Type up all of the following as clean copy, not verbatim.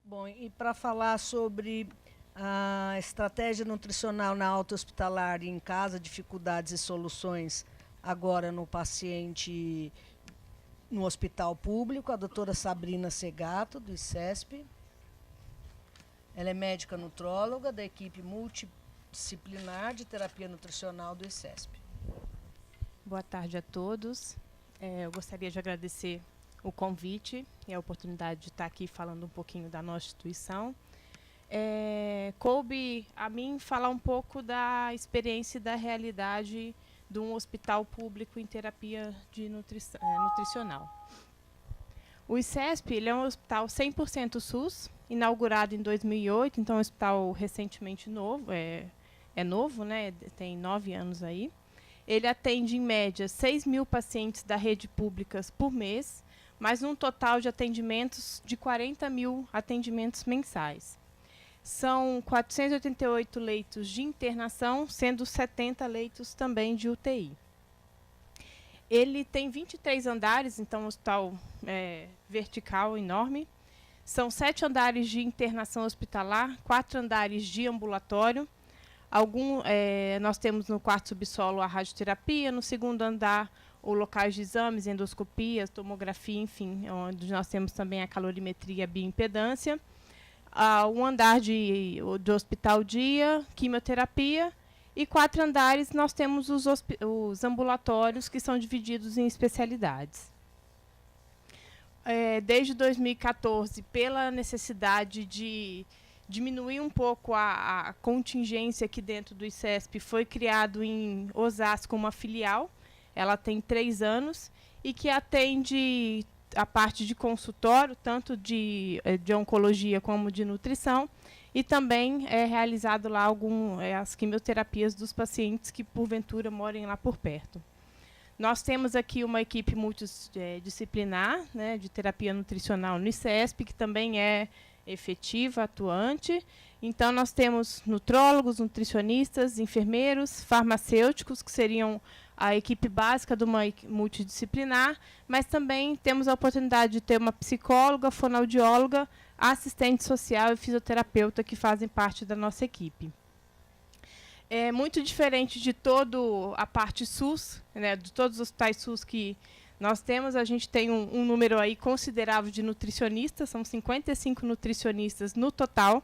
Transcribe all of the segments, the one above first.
Bom, e para falar sobre a estratégia nutricional na alta hospitalar e em casa, dificuldades e soluções agora no paciente no hospital público, a doutora Sabrina Segato, do ICESP. Ela é médica nutróloga da equipe multidisciplinar de terapia nutricional do ICESP. Boa tarde a todos. Eu gostaria de agradecer o convite e a oportunidade de estar aqui falando um pouquinho da nossa instituição. Coube a mim falar um pouco da experiência e da realidade de um hospital público em terapia de nutricional. O ICESP ele é um hospital 100% SUS, inaugurado em 2008, então é um hospital recentemente novo, é novo, né? Tem 9 anos aí. Ele atende, em média, 6.000 pacientes da rede pública por mês, mas um total de atendimentos de 40.000 atendimentos mensais. São 488 leitos de internação, sendo 70 leitos também de UTI. Ele tem 23 andares, então um hospital vertical enorme. São 7 andares de internação hospitalar, 4 andares de ambulatório. Nós temos no quarto subsolo a radioterapia, no segundo andar os locais de exames, endoscopias, tomografia, enfim, onde nós temos também a calorimetria e a bioimpedância. Um andar de hospital dia, quimioterapia, e 4 andares nós temos os ambulatórios, que são divididos em especialidades. Desde 2014, pela necessidade de diminuir um pouco a contingência aqui dentro do ICESP, foi criado em Osasco uma filial. Ela tem 3 anos e que atende a parte de consultório, tanto de oncologia como de nutrição, e também é realizado lá as quimioterapias dos pacientes que, porventura, morem lá por perto. Nós temos aqui uma equipe multidisciplinar, né, de terapia nutricional no ICESP, que também é efetiva, atuante. Então, nós temos nutrólogos, nutricionistas, enfermeiros, farmacêuticos, que seriam a equipe básica de uma multidisciplinar, mas também temos a oportunidade de ter uma psicóloga, fonoaudióloga, assistente social e fisioterapeuta que fazem parte da nossa equipe. É muito diferente de toda a parte SUS, né, de todos os hospitais SUS que nós temos. A gente tem um número aí considerável de nutricionistas, são 55 nutricionistas no total.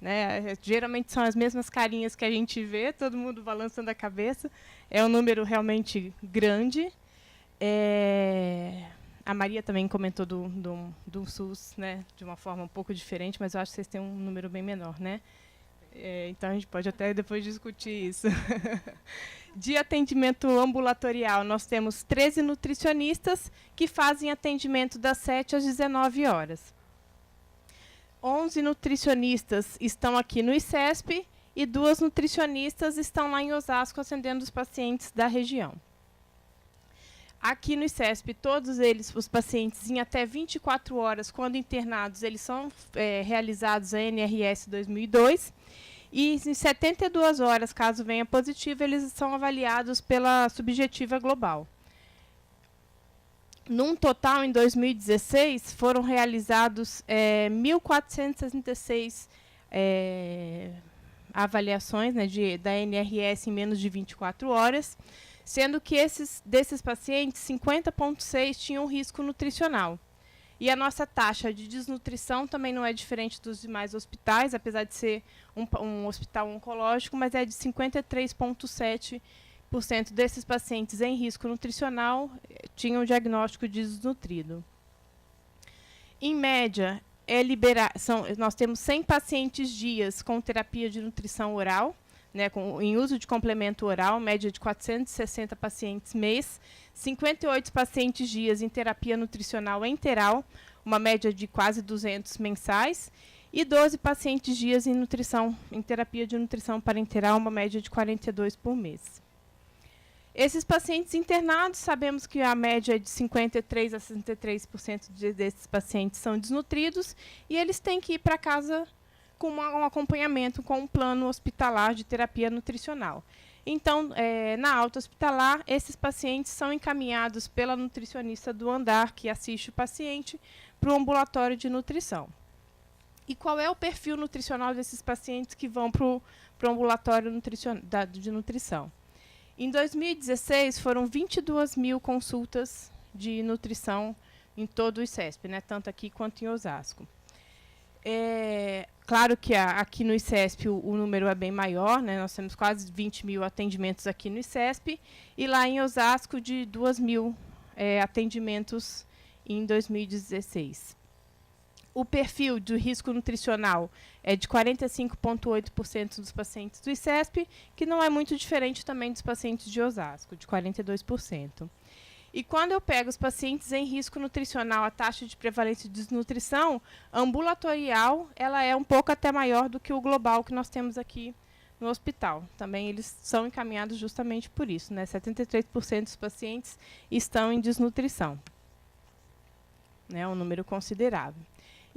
Né? Geralmente são as mesmas carinhas que a gente vê, todo mundo balançando a cabeça. É um número realmente grande. A Maria também comentou do SUS, né, de uma forma um pouco diferente, mas eu acho que vocês têm um número bem menor, né? Então, a gente pode até depois discutir isso. De atendimento ambulatorial, nós temos 13 nutricionistas que fazem atendimento das 7 às 19 horas. 11 nutricionistas estão aqui no ICESP e 2 nutricionistas estão lá em Osasco atendendo os pacientes da região. Aqui no ICESP, todos eles, os pacientes em até 24 horas, quando internados, eles são realizados a NRS 2002. E em 72 horas, caso venha positivo, eles são avaliados pela subjetiva global. Num total, em 2016, foram realizados 1.466 avaliações, né, da NRS em menos de 24 horas, sendo que desses pacientes, 50,6 tinham risco nutricional. E a nossa taxa de desnutrição também não é diferente dos demais hospitais, apesar de ser um hospital oncológico, mas é de 53,7% desses pacientes em risco nutricional tinham o diagnóstico de desnutrido. Em média, nós temos 100 pacientes dias com terapia de nutrição oral, né, em uso de complemento oral, média de 460 pacientes mês, 58 pacientes dias em terapia nutricional enteral, uma média de quase 200 mensais, e 12 pacientes dias em terapia de nutrição parenteral, uma média de 42 por mês. Esses pacientes internados, sabemos que a média é de 53% a 63% desses pacientes são desnutridos, e eles têm que ir para casa com um acompanhamento com um plano hospitalar de terapia nutricional. Então, na alta hospitalar, esses pacientes são encaminhados pela nutricionista do andar que assiste o paciente para o ambulatório de nutrição. E qual é o perfil nutricional desses pacientes que vão para o ambulatório de nutrição? Em 2016, foram 22 mil consultas de nutrição em todo o ICESP, né, tanto aqui quanto em Osasco. Claro que aqui no ICESP o número é bem maior, né, nós temos quase 20 mil atendimentos aqui no ICESP, e lá em Osasco de 2 mil atendimentos em 2016. O perfil de risco nutricional é de 45,8% dos pacientes do ICESP, que não é muito diferente também dos pacientes de Osasco, de 42%. E quando eu pego os pacientes em risco nutricional, a taxa de prevalência de desnutrição ambulatorial, ela é um pouco até maior do que o global que nós temos aqui no hospital. Também eles são encaminhados justamente por isso, né? 73% dos pacientes estão em desnutrição. É um número considerável.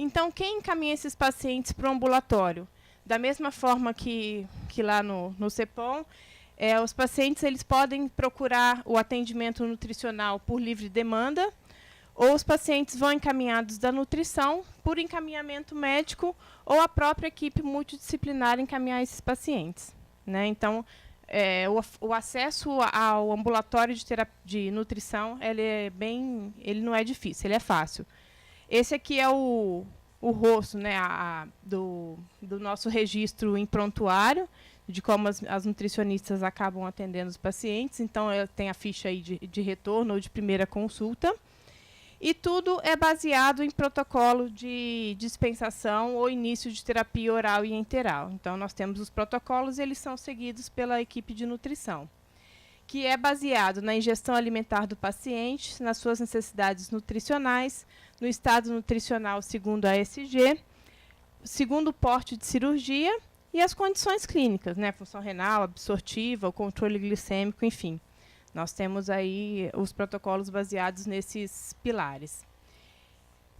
Então, quem encaminha esses pacientes para o ambulatório? Da mesma forma que lá no CEPOM, os pacientes eles podem procurar o atendimento nutricional por livre demanda, ou os pacientes vão encaminhados da nutrição por encaminhamento médico, ou a própria equipe multidisciplinar encaminhar esses pacientes, né? Então, o acesso ao ambulatório de nutrição ele não é difícil, ele é fácil. Esse aqui é o rosto, né, do nosso registro em prontuário, de como as nutricionistas acabam atendendo os pacientes. Então, tem a ficha aí de retorno ou de primeira consulta. E tudo é baseado em protocolo de dispensação ou início de terapia oral e enteral. Então, nós temos os protocolos e eles são seguidos pela equipe de nutrição, que é baseado na ingestão alimentar do paciente, nas suas necessidades nutricionais, no estado nutricional segundo a ESG, segundo o porte de cirurgia e as condições clínicas, né, função renal, absortiva, o controle glicêmico, enfim. Nós temos aí os protocolos baseados nesses pilares.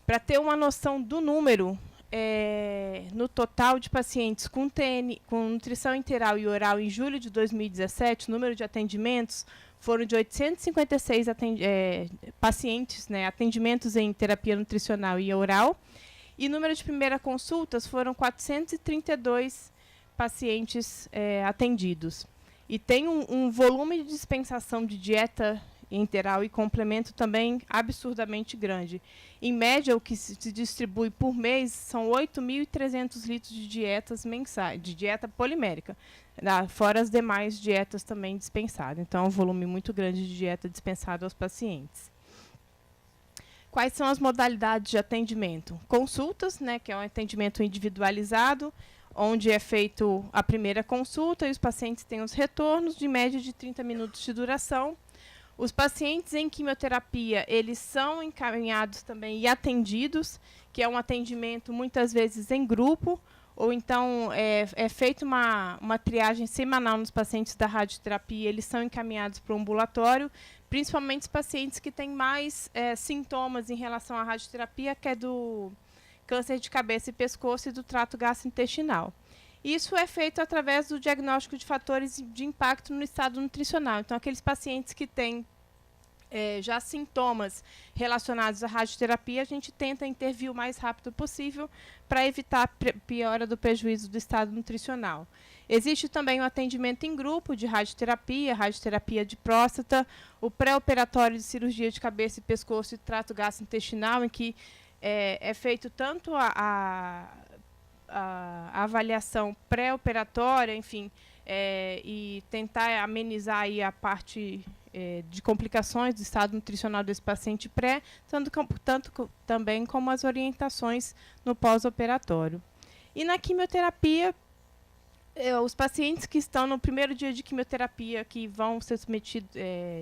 Para ter uma noção do número, no total de pacientes com nutrição integral e oral em julho de 2017, o número de atendimentos foram de 856 pacientes, né, atendimentos em terapia nutricional e oral, e o número de primeiras consultas foram 432 pacientes atendidos. E tem um volume de dispensação de dieta integral e complemento também absurdamente grande. Em média, o que se distribui por mês são 8.300 litros de dietas mensais, de dieta polimérica, fora as demais dietas também dispensadas. Então, é um volume muito grande de dieta dispensada aos pacientes. Quais são as modalidades de atendimento? Consultas, né, que é um atendimento individualizado, onde é feito a primeira consulta e os pacientes têm os retornos de média de 30 minutos de duração. Os pacientes em quimioterapia, eles são encaminhados também e atendidos, que é um atendimento muitas vezes em grupo, ou então é feita uma triagem semanal nos pacientes da radioterapia, eles são encaminhados para o ambulatório, principalmente os pacientes que têm mais sintomas em relação à radioterapia, que é do câncer de cabeça e pescoço e do trato gastrointestinal. Isso é feito através do diagnóstico de fatores de impacto no estado nutricional. Então, aqueles pacientes que têm já sintomas relacionados à radioterapia, a gente tenta intervir o mais rápido possível para evitar a piora do prejuízo do estado nutricional. Existe também o atendimento em grupo de radioterapia de próstata, o pré-operatório de cirurgia de cabeça e pescoço e trato gastrointestinal, em que é feito tanto a avaliação pré-operatória, enfim, e tentar amenizar aí a parte de complicações do estado nutricional desse paciente pré, tanto também como as orientações no pós-operatório. E na quimioterapia, os pacientes que estão no primeiro dia de quimioterapia, que vão ser submetidos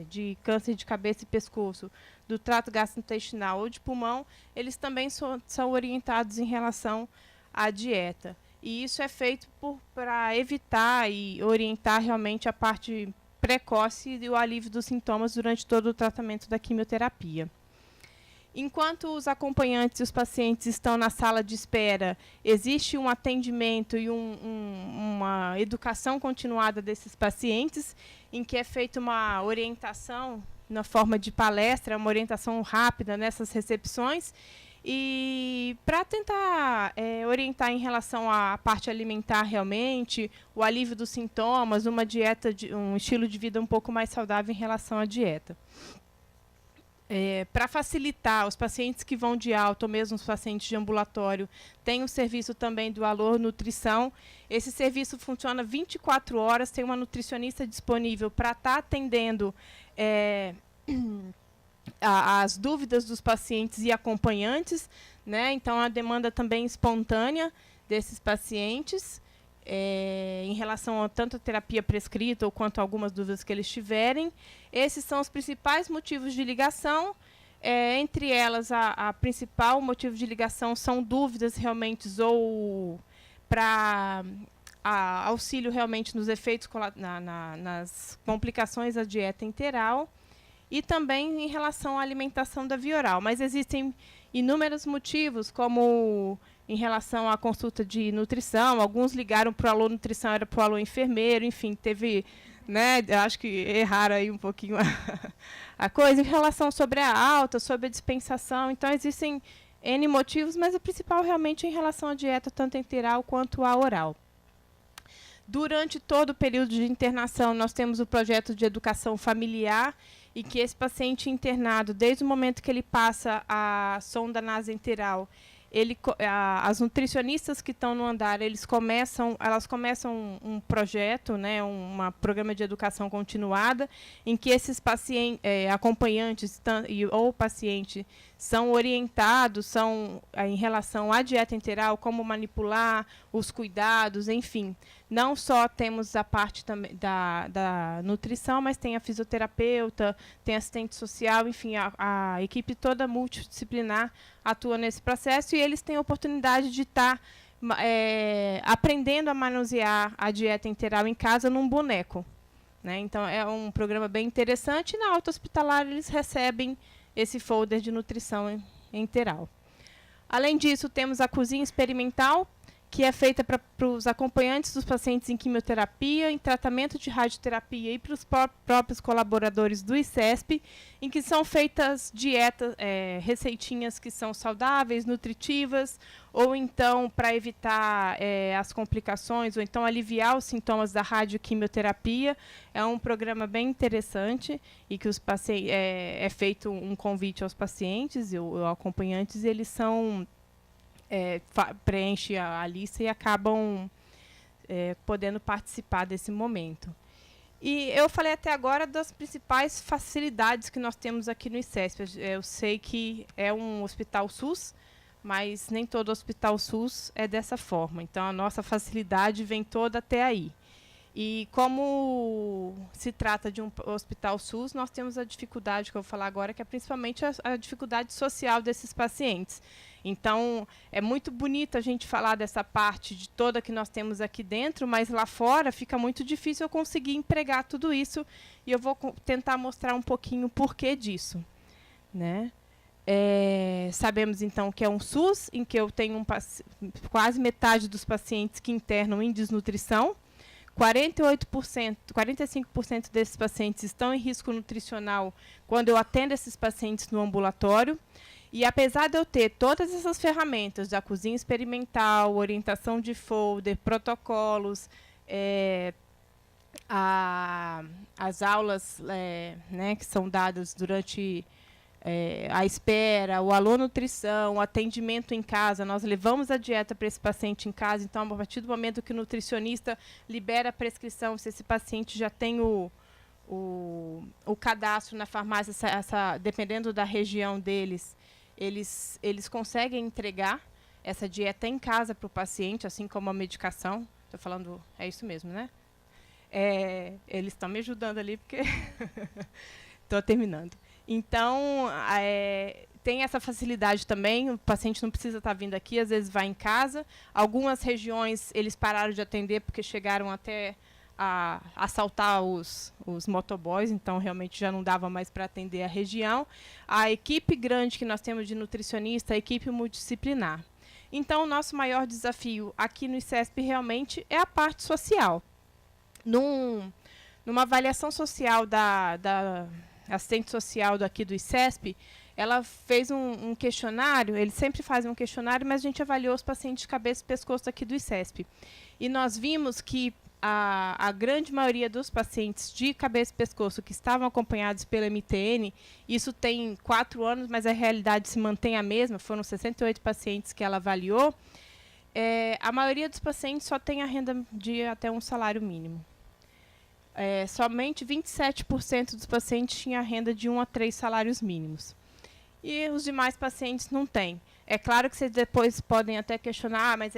de câncer de cabeça e pescoço, do trato gastrointestinal ou de pulmão, eles também são orientados em relação à dieta. E isso é feito para evitar e orientar realmente a parte precoce e o alívio dos sintomas durante todo o tratamento da quimioterapia. Enquanto os acompanhantes e os pacientes estão na sala de espera, existe um atendimento e uma educação continuada desses pacientes, em que é feita uma orientação na forma de palestra, uma orientação rápida nessas recepções, E para tentar orientar em relação à parte alimentar realmente, o alívio dos sintomas, uma dieta, um estilo de vida um pouco mais saudável em relação à dieta. Para facilitar os pacientes que vão de alta, ou mesmo os pacientes de ambulatório, tem o serviço também do Alô Nutrição. Esse serviço funciona 24 horas, tem uma nutricionista disponível para estar atendendo as dúvidas dos pacientes e acompanhantes, né? Então, a demanda também espontânea desses pacientes, em relação a tanto a terapia prescrita ou quanto a algumas dúvidas que eles tiverem. Esses são os principais motivos de ligação. Entre elas, a principal motivo de ligação são dúvidas realmente ou para auxílio realmente nos efeitos, nas complicações da dieta enteral, e também em relação à alimentação da via oral. Mas existem inúmeros motivos, como em relação à consulta de nutrição. Alguns ligaram para o Alô Nutrição, era para o Alô Enfermeiro, enfim, teve, né, acho que erraram aí um pouquinho a coisa, em relação sobre a alta, sobre a dispensação. Então, existem N motivos, mas o principal realmente é em relação à dieta, tanto enteral quanto à oral. Durante todo o período de internação, nós temos o projeto de educação familiar, e que esse paciente internado, desde o momento que ele passa a sonda nasoenteral, as nutricionistas que estão no andar, elas começam um projeto, né, um programa de educação continuada, em que esses pacientes, acompanhantes ou paciente são orientados, em relação à dieta enteral, como manipular, os cuidados, enfim. Não só temos a parte também da nutrição, mas tem a fisioterapeuta, tem assistente social, enfim, a equipe toda multidisciplinar atua nesse processo, e eles têm a oportunidade de estar aprendendo a manusear a dieta enteral em casa num boneco, né? Então, é um programa bem interessante. E na alta hospitalar, eles recebem esse folder de nutrição enteral. Além disso, temos a cozinha experimental, que é feita para os acompanhantes dos pacientes em quimioterapia, em tratamento de radioterapia e para os próprios colaboradores do ICESP, em que são feitas dietas, receitinhas que são saudáveis, nutritivas, ou então para evitar as complicações, ou então aliviar os sintomas da radioquimioterapia. É um programa bem interessante, e que os pacientes, é feito um convite aos pacientes e aos acompanhantes, e eles preenchem a lista e acabam podendo participar desse momento. E eu falei até agora das principais facilidades que nós temos aqui no ICESP. Eu sei que é um hospital SUS, mas nem todo hospital SUS é dessa forma. Então, a nossa facilidade vem toda até aí. E como se trata de um hospital SUS, nós temos a dificuldade, que eu vou falar agora, que é principalmente a dificuldade social desses pacientes. Então, é muito bonito a gente falar dessa parte de toda que nós temos aqui dentro, mas lá fora fica muito difícil eu conseguir empregar tudo isso, e eu vou tentar mostrar um pouquinho o porquê disso, né? Sabemos, então, que é um SUS, em que eu tenho quase metade dos pacientes que internam em desnutrição. 45% desses pacientes estão em risco nutricional quando eu atendo esses pacientes no ambulatório. E apesar de eu ter todas essas ferramentas da cozinha experimental, orientação de folder, protocolos, as aulas né, que são dadas durante a espera, o Alô Nutrição, o atendimento em casa, nós levamos a dieta para esse paciente em casa. Então, a partir do momento que o nutricionista libera a prescrição, se esse paciente já tem o cadastro na farmácia, dependendo da região deles, eles conseguem entregar essa dieta em casa para o paciente, assim como a medicação. Estou falando, é isso mesmo, né? Eles estão me ajudando ali, porque estou terminando. Então, tem essa facilidade também, o paciente não precisa estar vindo aqui, às vezes vai em casa. Algumas regiões, eles pararam de atender porque chegaram até a assaltar os motoboys, então realmente já não dava mais para atender a região. A equipe grande que nós temos de nutricionista, a equipe multidisciplinar. Então, o nosso maior desafio aqui no ICESP realmente é a parte social. Numa avaliação social da assistente social daqui do ICESP, ela fez um questionário, eles sempre fazem um questionário, mas a gente avaliou os pacientes de cabeça e pescoço aqui do ICESP. E nós vimos que a grande maioria dos pacientes de cabeça e pescoço que estavam acompanhados pela MTN, isso tem 4 anos, mas a realidade se mantém a mesma, foram 68 pacientes que ela avaliou, a maioria dos pacientes só tem a renda de até um salário mínimo. Somente 27% dos pacientes tinham a renda de 1 a 3 salários mínimos. E os demais pacientes não têm. É claro que vocês depois podem até questionar, mas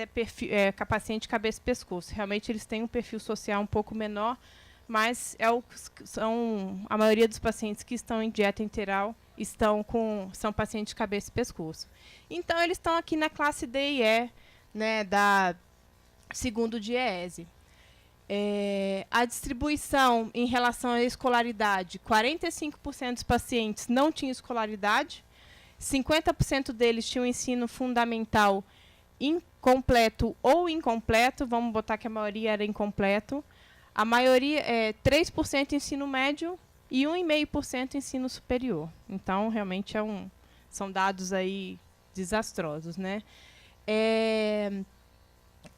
paciente cabeça e pescoço. Realmente eles têm um perfil social um pouco menor, mas são a maioria dos pacientes que estão em dieta enteral são pacientes de cabeça e pescoço. Então, eles estão aqui na classe D e E, né, da segundo DIEESE. A distribuição em relação à escolaridade, 45% dos pacientes não tinham escolaridade, 50% deles tinham ensino fundamental incompleto ou incompleto, vamos botar que a maioria era incompleto. A maioria 3% ensino médio e 1,5% ensino superior. Então, realmente são dados aí desastrosos, né?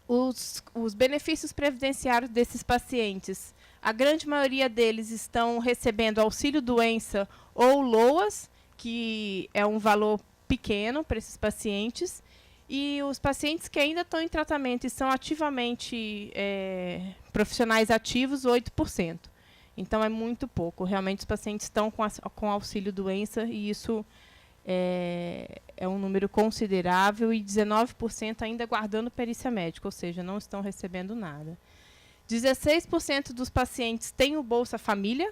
Os benefícios previdenciários desses pacientes, a grande maioria deles estão recebendo auxílio-doença ou LOAS, que é um valor pequeno para esses pacientes, e os pacientes que ainda estão em tratamento e são ativamente profissionais ativos, 8%. Então, é muito pouco. Realmente, os pacientes estão com auxílio-doença, e isso é um número considerável, e 19% ainda guardando perícia médica, ou seja, não estão recebendo nada. 16% dos pacientes têm o Bolsa Família.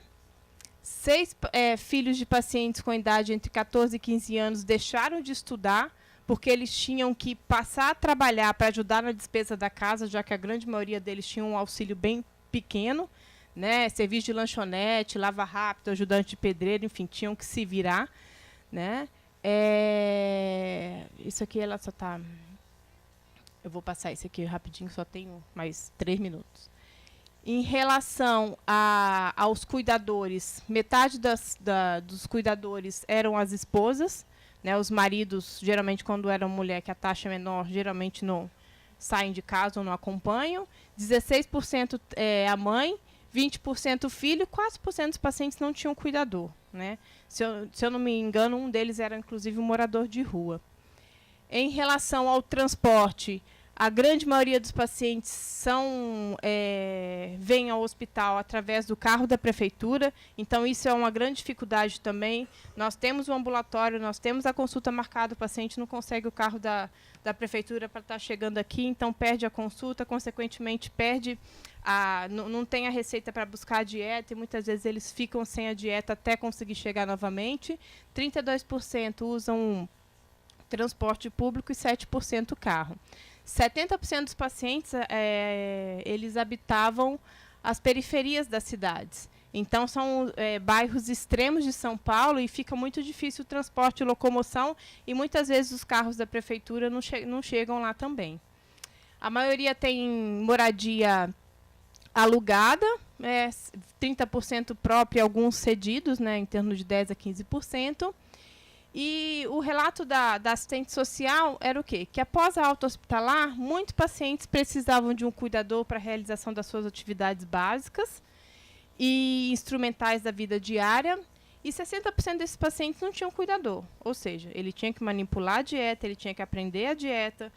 6 filhos de pacientes com idade entre 14 e 15 anos deixaram de estudar porque eles tinham que passar a trabalhar para ajudar na despesa da casa, já que a grande maioria deles tinha um auxílio bem pequeno, né? Serviço de lanchonete, lava rápido, ajudante de pedreiro, enfim, tinham que se virar, né? Isso aqui ela só está... Eu vou passar isso aqui rapidinho, só tenho mais 3 minutos. Em relação aos cuidadores, metade dos cuidadores eram as esposas, né? Os maridos, geralmente, quando eram mulher, que a taxa é menor, geralmente não saem de casa ou não acompanham. 16% é a mãe, 20% o filho, 4% dos pacientes não tinham cuidador, né? Se eu não me engano, um deles era, inclusive, um morador de rua. Em relação ao transporte, a grande maioria dos pacientes vêm ao hospital através do carro da prefeitura, então isso é uma grande dificuldade também. Nós temos o ambulatório, nós temos a consulta marcada, o paciente não consegue o carro da prefeitura para estar chegando aqui, então perde a consulta, consequentemente não tem a receita para buscar a dieta, e muitas vezes eles ficam sem a dieta até conseguir chegar novamente. 32% usam transporte público e 7% carro. 70% dos pacientes eles habitavam as periferias das cidades. Então, são bairros extremos de São Paulo, e fica muito difícil o transporte e locomoção, e muitas vezes os carros da prefeitura não chegam lá também. A maioria tem moradia alugada, 30% própria e alguns cedidos, né, em torno de 10% a 15%. E o relato da assistente social era o quê? Que após a alta hospitalar, muitos pacientes precisavam de um cuidador para a realização das suas atividades básicas e instrumentais da vida diária, e 60% desses pacientes não tinham cuidador, ou seja, ele tinha que manipular a dieta, ele tinha que aprender a dieta.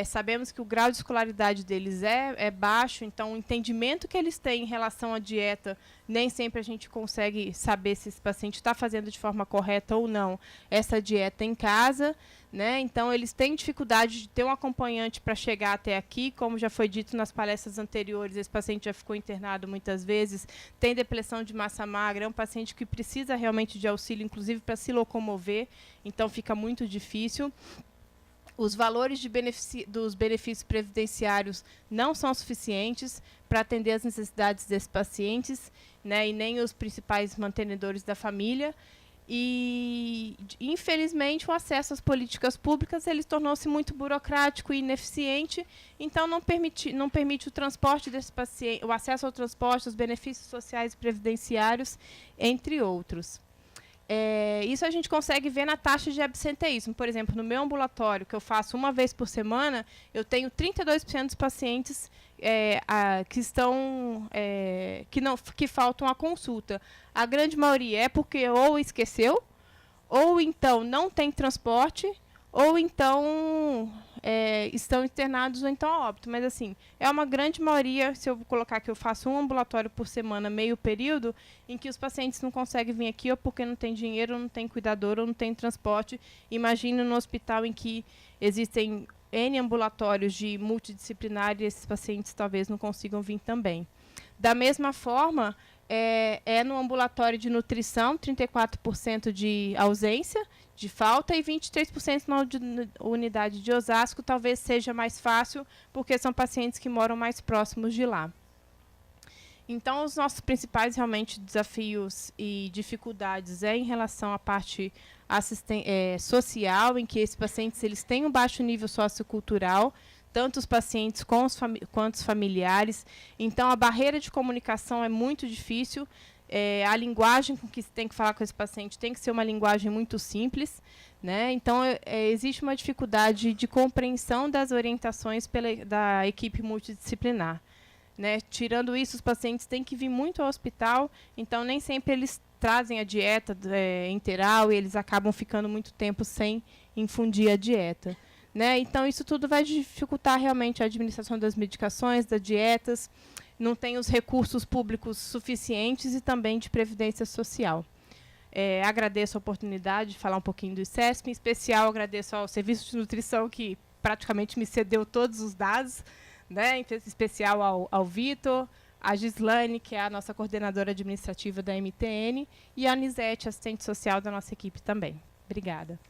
Sabemos que o grau de escolaridade deles é baixo, então o entendimento que eles têm em relação à dieta, nem sempre a gente consegue saber se esse paciente está fazendo de forma correta ou não essa dieta em casa, né? Então, eles têm dificuldade de ter um acompanhante para chegar até aqui, como já foi dito nas palestras anteriores, esse paciente já ficou internado muitas vezes, tem depressão de massa magra, é um paciente que precisa realmente de auxílio, inclusive para se locomover, então fica muito difícil. Os valores dos benefícios previdenciários não são suficientes para atender as necessidades desses pacientes, né, e nem os principais mantenedores da família. E, infelizmente, o acesso às políticas públicas ele tornou-se muito burocrático e ineficiente, então não permite o transporte desses pacientes, o acesso ao transporte, os benefícios sociais e previdenciários, entre outros. Isso a gente consegue ver na taxa de absenteísmo. Por exemplo, no meu ambulatório, que eu faço uma vez por semana, eu tenho 32% dos pacientes que faltam à consulta. A grande maioria é porque ou esqueceu, ou então não tem transporte, ou então estão internados ou então a óbito. Mas, assim, é uma grande maioria, se eu colocar que eu faço um ambulatório por semana, meio período, em que os pacientes não conseguem vir aqui ou porque não tem dinheiro, ou não tem cuidador, ou não tem transporte. Imagine no hospital em que existem N ambulatórios de multidisciplinar e esses pacientes talvez não consigam vir também. Da mesma forma, no ambulatório de nutrição, 34% de ausência, de falta, e 23% na unidade de Osasco. Talvez seja mais fácil, porque são pacientes que moram mais próximos de lá. Então, os nossos principais, realmente, desafios e dificuldades em relação à parte social, em que esses pacientes eles têm um baixo nível sociocultural, tanto os pacientes quanto os familiares. Então, a barreira de comunicação é muito difícil. A linguagem com que se tem que falar com esse paciente tem que ser uma linguagem muito simples, né? Então, existe uma dificuldade de compreensão das orientações da equipe multidisciplinar, né? Tirando isso, os pacientes têm que vir muito ao hospital, então nem sempre eles trazem a dieta enteral e eles acabam ficando muito tempo sem infundir a dieta, né? Então, isso tudo vai dificultar realmente a administração das medicações, das dietas. Não tem os recursos públicos suficientes e também de previdência social. Agradeço a oportunidade de falar um pouquinho do ICESP, em especial agradeço ao Serviço de Nutrição, que praticamente me cedeu todos os dados, né? Em especial ao Vitor, a Gislane, que é a nossa coordenadora administrativa da MTN, e a Anisete, assistente social da nossa equipe também. Obrigada.